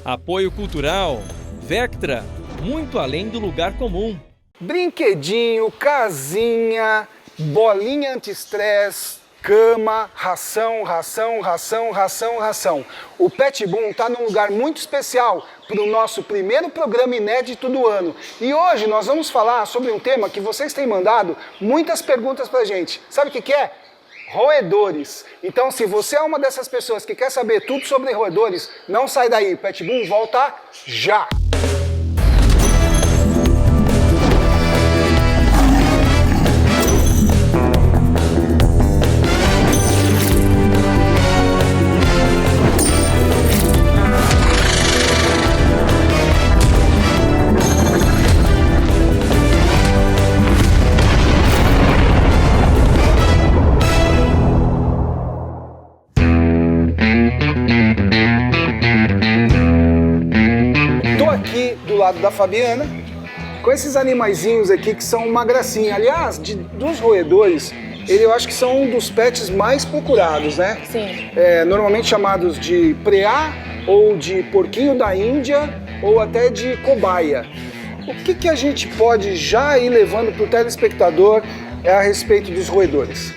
Apoio cultural. Vectra, muito além do lugar comum. Brinquedinho, casinha, bolinha anti-estresse, cama, ração, ração, ração, ração, ração. O Pet Boom está num lugar muito especial para o nosso primeiro programa inédito do ano. E hoje nós vamos falar sobre um tema que vocês têm mandado muitas perguntas para a gente. Sabe o que é? Roedores. Então, se você é uma dessas pessoas que quer saber tudo sobre roedores, não sai daí. O Pet Boom volta já! Do lado da Fabiana, com esses animaizinhos aqui que são uma gracinha. Aliás, dos roedores, eu acho que são um dos pets mais procurados, né? Sim. Normalmente chamados de preá, ou de porquinho da Índia, ou até de cobaia. O que a gente pode já ir levando para o telespectador a respeito dos roedores?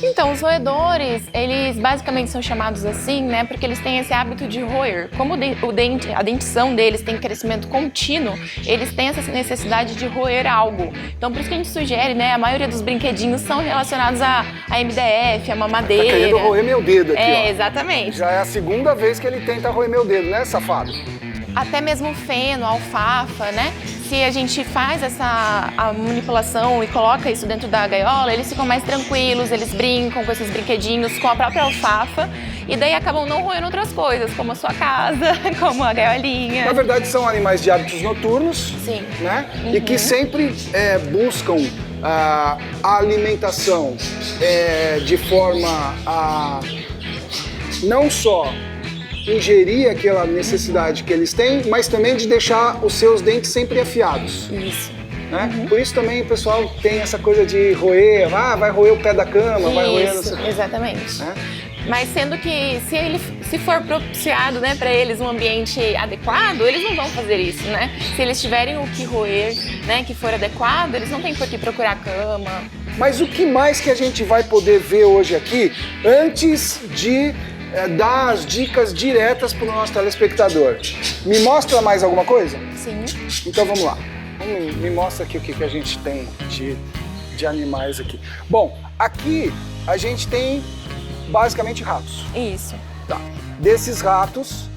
Então, os roedores, eles basicamente são chamados assim, né, porque eles têm esse hábito de roer. Como a dentição deles tem crescimento contínuo, eles têm essa necessidade de roer algo. Então, por isso que a gente sugere, né, a maioria dos brinquedinhos são relacionados a MDF, a mamadeira. Tá querendo roer meu dedo aqui, ó. Exatamente. Já é a segunda vez que ele tenta roer meu dedo, né, safado? Até mesmo feno, alfafa, né? Se a gente faz a manipulação e coloca isso dentro da gaiola, eles ficam mais tranquilos, eles brincam com esses brinquedinhos, com a própria alfafa, e daí acabam não roendo outras coisas, como a sua casa, como a gaiolinha. Na verdade, são animais de hábitos noturnos, sim, né? E que sempre buscam a alimentação de forma a não só ingerir aquela necessidade que eles têm, mas também de deixar os seus dentes sempre afiados. Isso. Né? Por isso também o pessoal tem essa coisa de roer, vai roer o pé da cama, vai roer... Isso, exatamente. Né? Mas sendo que se for propiciado, né, para eles um ambiente adequado, eles não vão fazer isso, né? Se eles tiverem o que roer, né, que for adequado, eles não têm por que procurar cama. Mas o que mais que a gente vai poder ver hoje aqui, antes de dar as dicas diretas para o nosso telespectador? Me mostra mais alguma coisa? Sim. Então vamos lá. Me mostra aqui o que a gente tem de animais aqui. Bom, aqui a gente tem basicamente ratos. Isso. Tá. Desses ratos,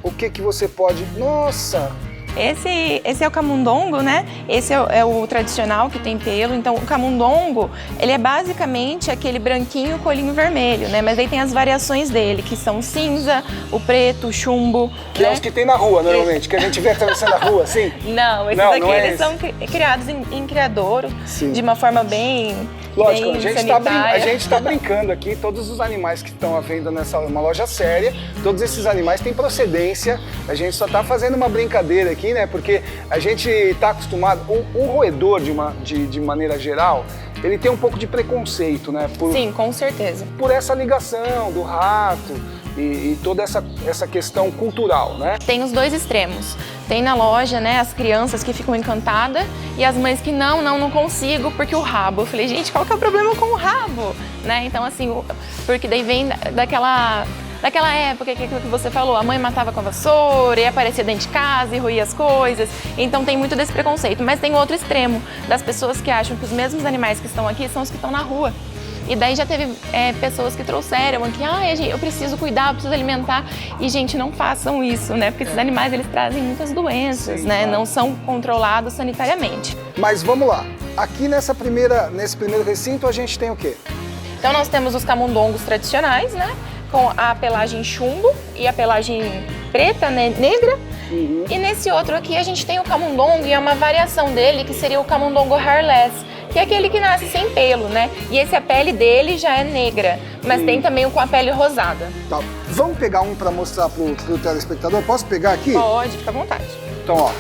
o que você pode... Nossa! Esse é o camundongo, né? Esse é o tradicional que tem pelo. Então, o camundongo, ele é basicamente aquele branquinho com olhinho vermelho, né? Mas aí tem as variações dele, que são o cinza, o preto, o chumbo. Que é os que tem na rua, normalmente, que a gente vê atravessando a rua, assim? Não, esses não, daqui, não eles são criados em criadouro, Sim. de uma forma bem... Lógico, bem a gente está brincando aqui, todos os animais que estão à venda nessa uma loja séria, todos esses animais têm procedência, a gente só está fazendo uma brincadeira aqui, né? Porque a gente está acostumado, um roedor de maneira geral, ele tem um pouco de preconceito, né? Sim, com certeza. Por essa ligação do rato e toda essa questão cultural, né? Tem os dois extremos. Tem na loja, né, as crianças que ficam encantadas e as mães que não consigo porque o rabo. Eu falei, gente, qual que é o problema com o rabo? Né? Então, assim, porque daí vem daquela época que aquilo que você falou, a mãe matava com a vassoura e aparecia dentro de casa e roía as coisas. Então tem muito desse preconceito. Mas tem outro extremo, das pessoas que acham que os mesmos animais que estão aqui são os que estão na rua. E daí já teve pessoas que trouxeram aqui, eu preciso cuidar, eu preciso alimentar. E, gente, não façam isso, né? Porque esses animais, eles trazem muitas doenças, né? Não são controlados sanitariamente. Mas vamos lá. Aqui nesse primeiro recinto a gente tem o quê? Então nós temos os camundongos tradicionais, né? Com a pelagem chumbo e a pelagem preta, né, negra. Uhum. E nesse outro aqui a gente tem o camundongo e é uma variação dele, que seria o camundongo hairless, que é aquele que nasce sem pelo, né? E a pele dele já é negra, mas tem também o com a pele rosada. Tá. Vamos pegar um para mostrar pro telespectador? Posso pegar aqui? Pode, fica à vontade. Então, ó,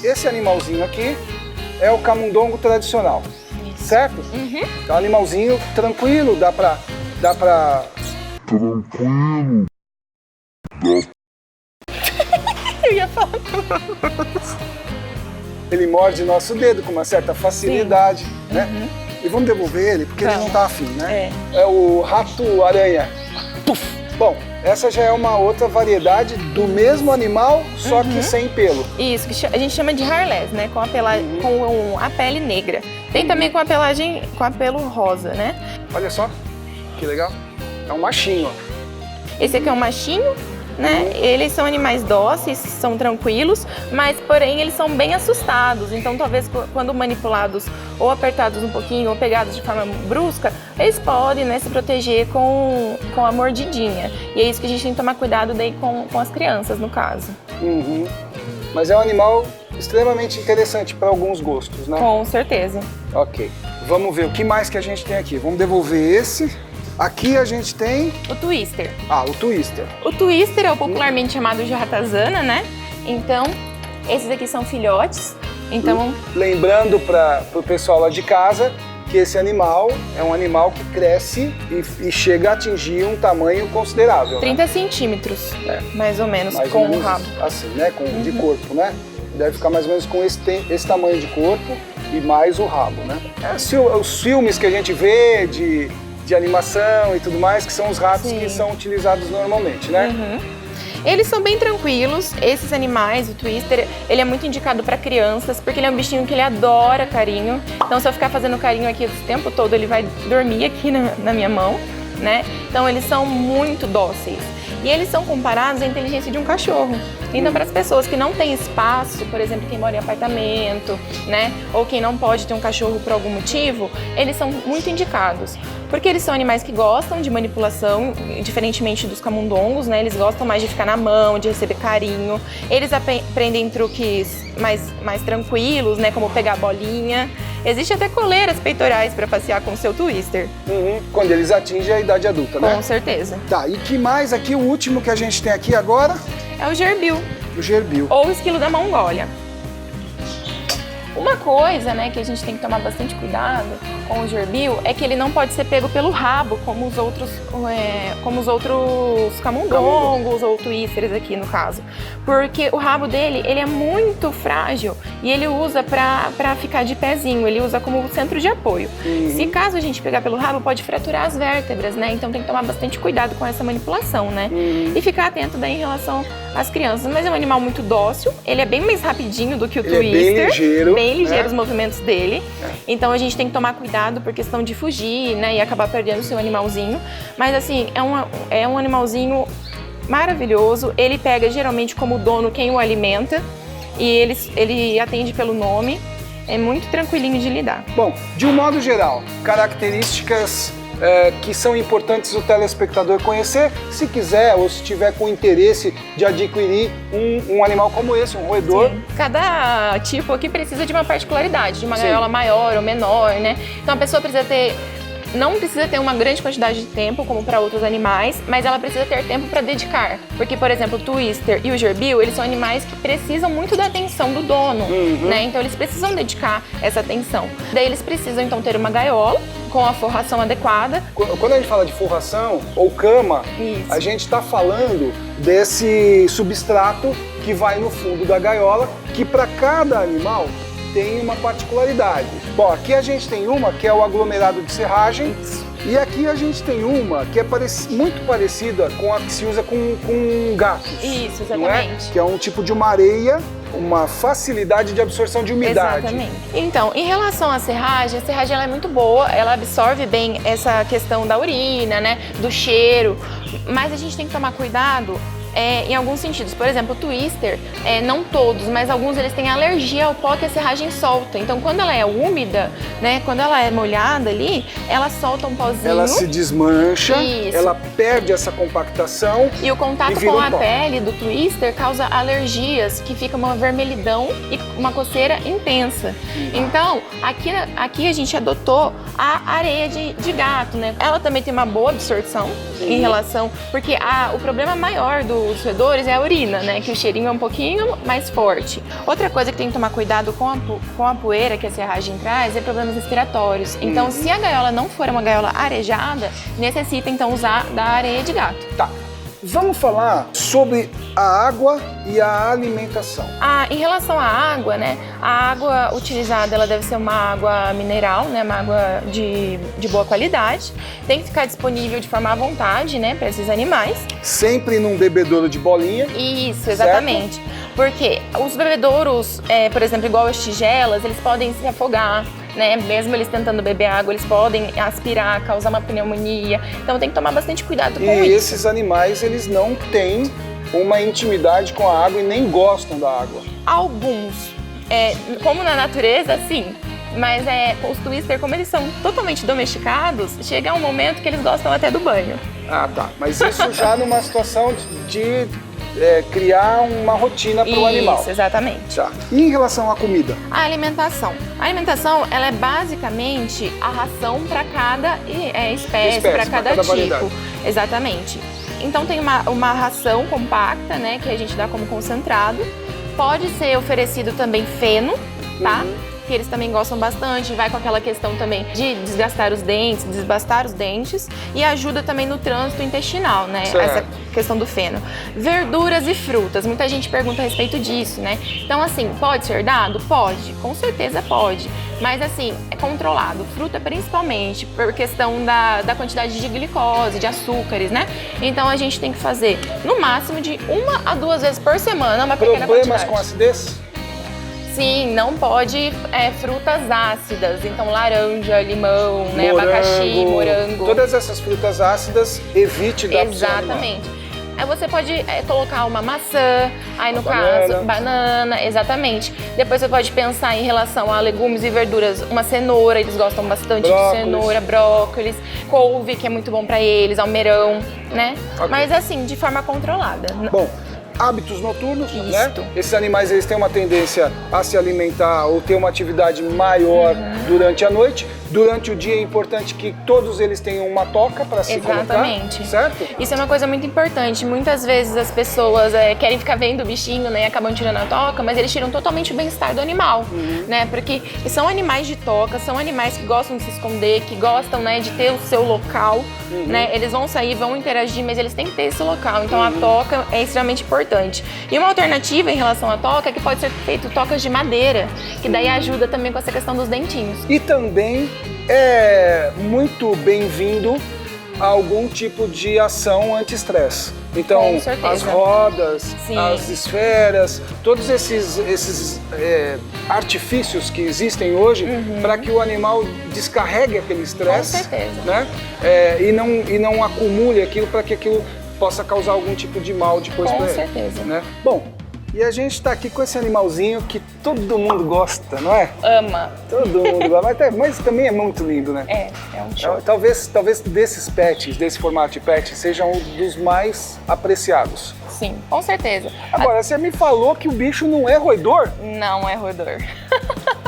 esse animalzinho aqui é o camundongo tradicional, certo? Uhum. É um animalzinho tranquilo, dá pra... Tranquilo. ia falar. Ele morde nosso dedo com uma certa facilidade, né? E vamos devolver ele, porque ele não tá afim, né? É o rato-aranha. Bom, essa já é uma outra variedade do mesmo animal, só que sem pelo. Isso, que a gente chama de hairless, né? Com a pele negra. Tem também com a pelagem, com a pelo rosa, né? Olha só, que legal. É um machinho, ó. Esse aqui é um machinho, né? Eles são animais dóceis, são tranquilos, mas porém eles são bem assustados. Então talvez quando manipulados ou apertados um pouquinho ou pegados de forma brusca, eles podem, né, se proteger com a mordidinha. E é isso que a gente tem que tomar cuidado daí com as crianças, no caso. Mas é um animal extremamente interessante para alguns gostos, né? Com certeza. Ok. Vamos ver o que mais que a gente tem aqui. Vamos devolver esse. Aqui a gente tem... O twister. Ah, o twister. O twister é o popularmente chamado de ratazana, né? Então, esses aqui são filhotes. Então, lembrando para o pessoal lá de casa que esse animal é um animal que cresce e chega a atingir um tamanho considerável. 30 centímetros, mais ou menos, mais com ou menos o rabo. Assim, né? De corpo, né? Deve ficar mais ou menos com esse tamanho de corpo e mais o rabo, né? Os filmes que a gente vê de animação e tudo mais, que são os ratos que são utilizados normalmente, né? Eles são bem tranquilos, esses animais, o twister, ele é muito indicado para crianças, porque ele é um bichinho que ele adora carinho. Então se eu ficar fazendo carinho aqui o tempo todo, ele vai dormir aqui na minha mão, né? Então eles são muito dóceis. E eles são comparados à inteligência de um cachorro. Então, para as pessoas que não têm espaço, por exemplo, quem mora em apartamento, né, ou quem não pode ter um cachorro por algum motivo, eles são muito indicados. Porque eles são animais que gostam de manipulação, diferentemente dos camundongos, né, eles gostam mais de ficar na mão, de receber carinho. Eles aprendem truques mais tranquilos, né, como pegar a bolinha. Existe até coleiras peitorais para passear com o seu twister. Quando eles atingem a idade adulta, né? Com certeza. Tá, e que mais aqui, o último que a gente tem aqui agora? É o gerbil. O gerbil. Ou o esquilo da Mongólia. Uma coisa, né, que a gente tem que tomar bastante cuidado com o gerbil é que ele não pode ser pego pelo rabo, como os outros camundongos ou twisters aqui no caso. Porque o rabo dele, ele é muito frágil e ele usa pra ficar de pezinho, ele usa como centro de apoio. Se caso a gente pegar pelo rabo, pode fraturar as vértebras, né? Então tem que tomar bastante cuidado com essa manipulação, né? E ficar atento daí em relação às crianças. Mas é um animal muito dócil, ele é bem mais rapidinho do que o twister. É bem ligeiro, os movimentos dele. Então a gente tem que tomar cuidado por questão de fugir, né, e acabar perdendo o seu animalzinho. Mas assim, é um animalzinho maravilhoso. Ele pega geralmente como dono quem o alimenta e ele atende pelo nome. É muito tranquilinho de lidar. Bom, de um modo geral, características que são importantes o telespectador conhecer, se quiser ou se tiver com interesse de adquirir um animal como esse, um roedor. Sim. Cada tipo aqui precisa de uma particularidade, de uma gaiola maior ou menor, né? Então a pessoa não precisa ter uma grande quantidade de tempo, como para outros animais, mas ela precisa ter tempo para dedicar. Porque, por exemplo, o twister e o gerbil, eles são animais que precisam muito da atenção do dono, né? Então eles precisam dedicar essa atenção. Daí eles precisam, então, ter uma gaiola com a forração adequada. Quando a gente fala de forração ou cama, a gente está falando desse substrato que vai no fundo da gaiola, que para cada animal tem uma particularidade. Bom, aqui a gente tem uma que é o aglomerado de serragem. E aqui a gente tem uma que é muito parecida com a que se usa com gatos. Isso, exatamente. Não é? Que é um tipo de uma areia, uma facilidade de absorção de umidade. Exatamente. Então, em relação à serragem, a serragem ela é muito boa, ela absorve bem essa questão da urina, né, do cheiro, mas a gente tem que tomar cuidado em alguns sentidos. Por exemplo, o twister, não todos, mas alguns eles têm alergia ao pó que a serragem solta. Então, quando ela é úmida, né, quando ela é molhada ali, ela solta um pozinho. Ela se desmancha, ela perde essa compactação. E o contato com a pele do twister causa alergias, que fica uma vermelhidão e uma coceira intensa. Então, aqui a gente adotou a areia de gato, né? Ela também tem uma boa absorção em relação... Porque o problema maior dos roedores é a urina, né? Que o cheirinho é um pouquinho mais forte. Outra coisa que tem que tomar cuidado com a poeira que a serragem traz é problemas respiratórios. Então, se a gaiola não for uma gaiola arejada, necessita então usar da areia de gato. Tá. Vamos falar sobre a água e a alimentação. Em relação à água, né? A água utilizada, ela deve ser uma água mineral, né? Uma água de boa qualidade. Tem que ficar disponível de forma à vontade, né? Para esses animais. Sempre num bebedouro de bolinha. Isso, exatamente. Certo? Porque os bebedouros, por exemplo, igual as tigelas, eles podem se afogar, né? Mesmo eles tentando beber água, eles podem aspirar, causar uma pneumonia. Então tem que tomar bastante cuidado com isso. E esses animais, eles não têm uma intimidade com a água e nem gostam da água. Alguns, como na natureza, sim. Mas os twister, como eles são totalmente domesticados, chega um momento que eles gostam até do banho. Ah, tá. Mas isso já numa situação de criar uma rotina para o animal. Isso, exatamente. Tá. E em relação à comida? A alimentação. A alimentação, ela é basicamente a ração para cada espécie, para cada tipo. Variedade. Exatamente. Então tem uma ração compacta, né, que a gente dá como concentrado. Pode ser oferecido também feno, tá? Que eles também gostam bastante, vai com aquela questão também de desgastar os dentes, desbastar os dentes e ajuda também no trânsito intestinal, né? Certo. Essa questão do feno. Verduras e frutas, muita gente pergunta a respeito disso, né? Então, assim, pode ser dado? Pode, com certeza pode, mas assim, é controlado. Fruta principalmente, por questão da quantidade de glicose, de açúcares, né? Então a gente tem que fazer no máximo de 1 a 2 vezes por semana uma pequena quantidade. Problemas com acidez? Sim, não pode frutas ácidas, então laranja, limão, né, abacaxi, morango. Todas essas frutas ácidas, evite dar pro seu animal. Exatamente. Aí você pode colocar uma maçã, aí no caso, banana, exatamente. Depois você pode pensar em relação a legumes e verduras, uma cenoura, eles gostam bastante de cenoura, brócolis, couve, que é muito bom pra eles, almeirão, né? Okay. Mas assim, de forma controlada. Bom, hábitos noturnos, né? Esses animais, eles têm uma tendência a se alimentar ou ter uma atividade maior durante a noite. Durante o dia é importante que todos eles tenham uma toca para se colocar, certo? Isso é uma coisa muito importante. Muitas vezes as pessoas querem ficar vendo o bichinho, né, e acabam tirando a toca, mas eles tiram totalmente o bem-estar do animal, né? Porque são animais de toca, são animais que gostam de se esconder, que gostam, né, de ter o seu local, né? Eles vão sair, vão interagir, mas eles têm que ter esse local. Então a toca é extremamente importante. E uma alternativa em relação à toca é que pode ser feito tocas de madeira, que daí ajuda também com essa questão dos dentinhos. E também é muito bem-vindo a algum tipo de ação anti-estresse. Então, as rodas, as esferas, todos esses artifícios que existem hoje para que o animal descarregue aquele estresse, né? E não acumule aquilo para que aquilo possa causar algum tipo de mal depois para ele. Com certeza. Né? Bom, e a gente está aqui com esse animalzinho que todo mundo gosta, não é? Ama. Todo mundo gosta, mas também é muito lindo, né? É um show. Talvez desses pets, desse formato de pet, seja um dos mais apreciados. Sim, com certeza. Agora, você me falou que o bicho não é roedor? Não é roedor.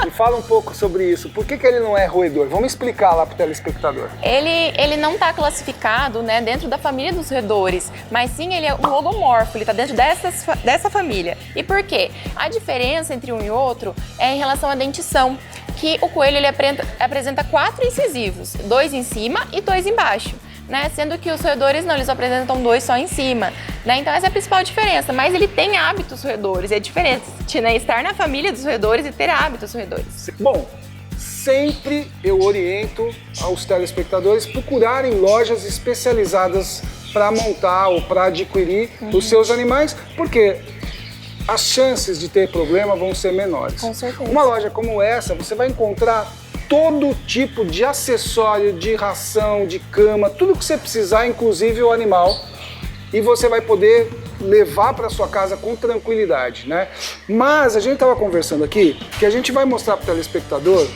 Me fala um pouco sobre isso. Por que ele não é roedor? Vamos explicar lá para o telespectador. Ele não está classificado, né, dentro da família dos roedores, mas sim ele é um logomorfo, ele está dentro dessa família. E por quê? A diferença entre um e outro é em relação à dentição, que o coelho ele apresenta 4 incisivos, 2 em cima e 2 embaixo. Né? Sendo que os roedores não, eles apresentam 2 só em cima, né? Então essa é a principal diferença, mas ele tem hábitos roedores, é diferente, né? Estar na família dos roedores e ter hábitos roedores. Bom, sempre eu oriento aos telespectadores procurarem lojas especializadas para montar ou para adquirir os seus animais, porque as chances de ter problema vão ser menores. Com certeza. Uma loja como essa, você vai encontrar todo tipo de acessório, de ração, de cama, tudo que você precisar, inclusive o animal, e você vai poder levar para sua casa com tranquilidade, né? Mas a gente estava conversando aqui que a gente vai mostrar para o telespectador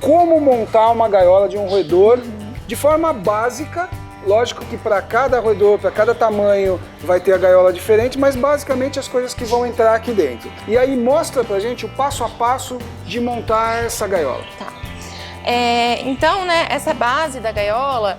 como montar uma gaiola de um roedor de forma básica. Lógico que para cada roedor, para cada tamanho, vai ter a gaiola diferente, mas basicamente as coisas que vão entrar aqué dentro. E aí mostra pra gente o passo a passo de montar essa gaiola. Tá. Então, né, essa base da gaiola,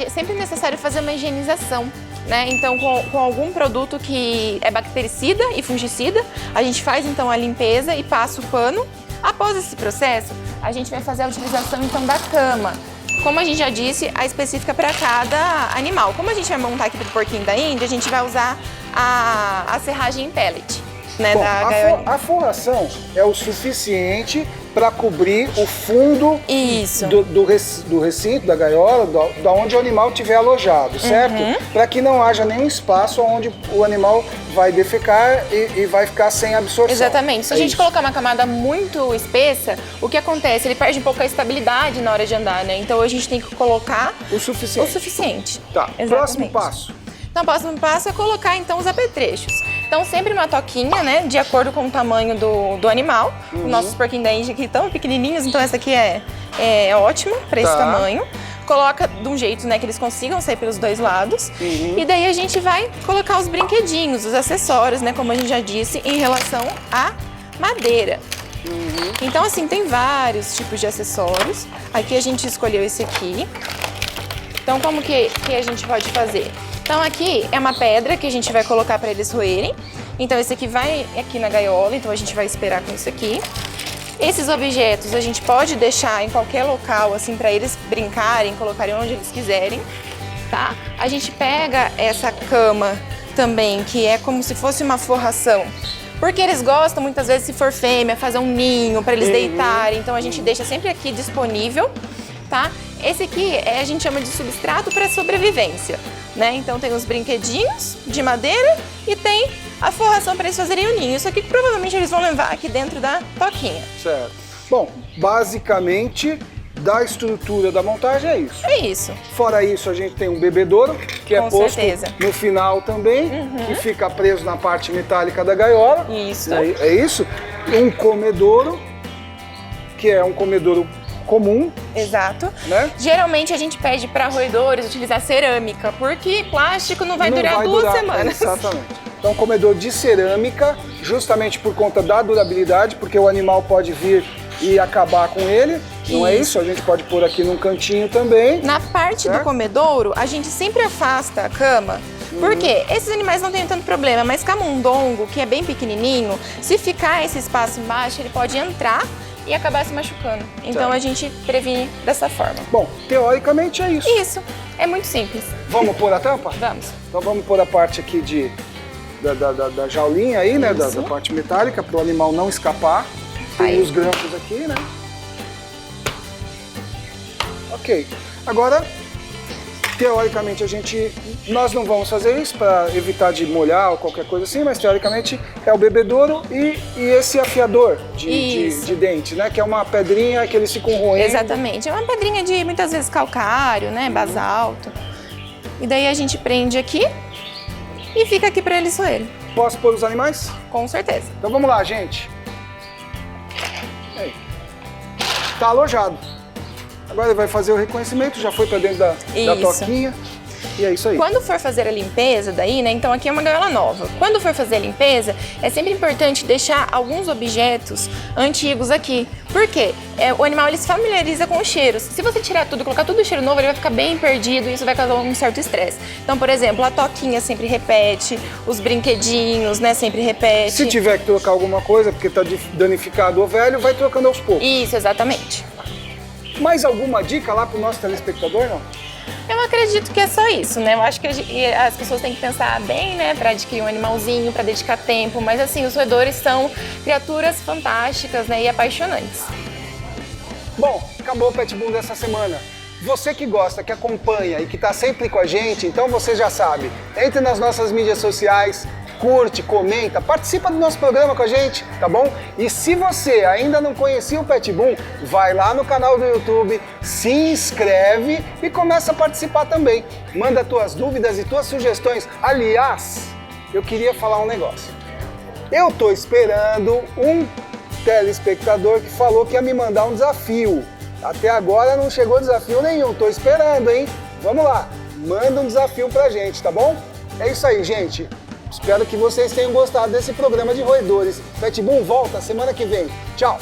sempre é necessário fazer uma higienização, né? Então, com algum produto que é bactericida e fungicida, a gente faz então a limpeza e passa o pano. Após esse processo, a gente vai fazer a utilização então da cama. como a gente já disse, a específica para cada animal. Como a gente vai montar aqui pro porquinho da Índia, a gente vai usar a serragem em pellet, né, Bom, da gaiolinha. a forração é o suficiente para cobrir o fundo Isso. do recinto, da gaiola, da onde o animal estiver alojado, certo? Para que não haja nenhum espaço onde o animal vai defecar e vai ficar sem absorção. Exatamente. Se a gente isso. colocar uma camada muito espessa, o que acontece? Ele perde um pouco a estabilidade na hora de andar, né? Então a gente tem que colocar O suficiente. o suficiente. Tá, Exatamente. próximo passo. Então, o próximo passo é colocar, então, os apetrechos. Então, sempre uma toquinha, né, de acordo com o tamanho do animal. Os nossos porquinhos da Índia aqui estão pequenininhos, então essa aqui é ótima para esse tamanho. Coloca de um jeito, né, que eles consigam sair pelos dois lados. E daí a gente vai colocar os brinquedinhos, os acessórios, né, como a gente já disse, em relação à madeira. Então, assim, tem vários tipos de acessórios. Aqui a gente escolheu esse aqui. Então, como que a gente pode fazer? Então, aqui é uma pedra que a gente vai colocar para eles roerem. Então, esse aqui vai aqui na gaiola, então a gente vai esperar com isso aqui. Esses objetos a gente pode deixar em qualquer local, assim, para eles brincarem, colocarem onde eles quiserem, tá? A gente pega essa cama também, que é como se fosse uma forração. Porque eles gostam, muitas vezes, se for fêmea, fazer um ninho para eles deitarem. Então, a gente deixa sempre aqui disponível, tá? Esse aqui a gente chama de substrato para sobrevivência, né? Então tem os brinquedinhos de madeira e tem a forração para eles fazerem o ninho. Isso aqui que provavelmente eles vão levar aqui dentro da toquinha. Certo. Bom, basicamente, da estrutura da montagem é isso. É isso. Fora isso, a gente tem um bebedouro, que é Com posto certeza. no final também, que fica preso na parte metálica da gaiola. Isso. É isso. Um comedouro, que é um comedouro comum, Exato. né? Geralmente a gente pede para roedores utilizar cerâmica, porque plástico não vai durar duas semanas. Exatamente. Então, comedor de cerâmica, justamente por conta da durabilidade, porque o animal pode vir e acabar com ele, não é isso? A gente pode pôr aqui num cantinho também. Na parte do comedouro, a gente sempre afasta a cama, porque esses animais não têm tanto problema, mas camundongo, que é bem pequenininho, se ficar esse espaço embaixo, ele pode entrar e acabar se machucando. Então a gente previne dessa forma. Bom, teoricamente é isso. Isso, é muito simples. Vamos pôr a tampa? Vamos. Então vamos pôr a parte aqui da jaulinha aí, né? Da Isso. parte metálica, para o animal não escapar. Tem Aí. os grampos aqui, né? Ok. Agora, teoricamente, nós não vamos fazer isso para evitar de molhar ou qualquer coisa assim, mas teoricamente é o bebedouro e esse afiador de dente, né? Que é uma pedrinha que eles ficam roendo. Exatamente. É uma pedrinha de, muitas vezes, calcário, né? Basalto. E daí a gente prende aqui e fica aqui para eles roerem. Posso pôr os animais? Com certeza. Então vamos lá, gente. Aí. Tá alojado. Agora ele vai fazer o reconhecimento, já foi para dentro da Isso. toquinha. E é isso aí. Quando for fazer a limpeza daí, né? Então aqui é uma gaiola nova. Quando for fazer a limpeza, é sempre importante deixar alguns objetos antigos aqui. Por quê? O animal ele se familiariza com os cheiros. Se você tirar tudo, colocar tudo cheiro novo, ele vai ficar bem perdido e isso vai causar um certo estresse. Então, por exemplo, a toquinha sempre repete, os brinquedinhos, né, sempre repete. Se tiver que trocar alguma coisa, porque tá danificado ou velho, vai trocando aos poucos. Isso, exatamente. Mais alguma dica lá pro nosso telespectador, não? Eu acredito que é só isso, né? Eu acho que as pessoas têm que pensar bem, né, para adquirir um animalzinho, para dedicar tempo. Mas assim, os roedores são criaturas fantásticas, né, e apaixonantes. Bom, acabou o Pet Boom dessa semana. Você que gosta, que acompanha e que está sempre com a gente, então você já sabe. Entre nas nossas mídias sociais, curte, comenta, participa do nosso programa com a gente, tá bom? E se você ainda não conhecia o Pet Boom, vai lá no canal do YouTube, se inscreve e começa a participar também. Manda tuas dúvidas e tuas sugestões. Aliás, eu queria falar um negócio. Eu tô esperando um telespectador que falou que ia me mandar um desafio. Até agora não chegou desafio nenhum, tô esperando, hein? Vamos lá, manda um desafio pra gente, tá bom? É isso aí, gente. Espero que vocês tenham gostado desse programa de roedores. Pet Boom volta semana que vem. Tchau!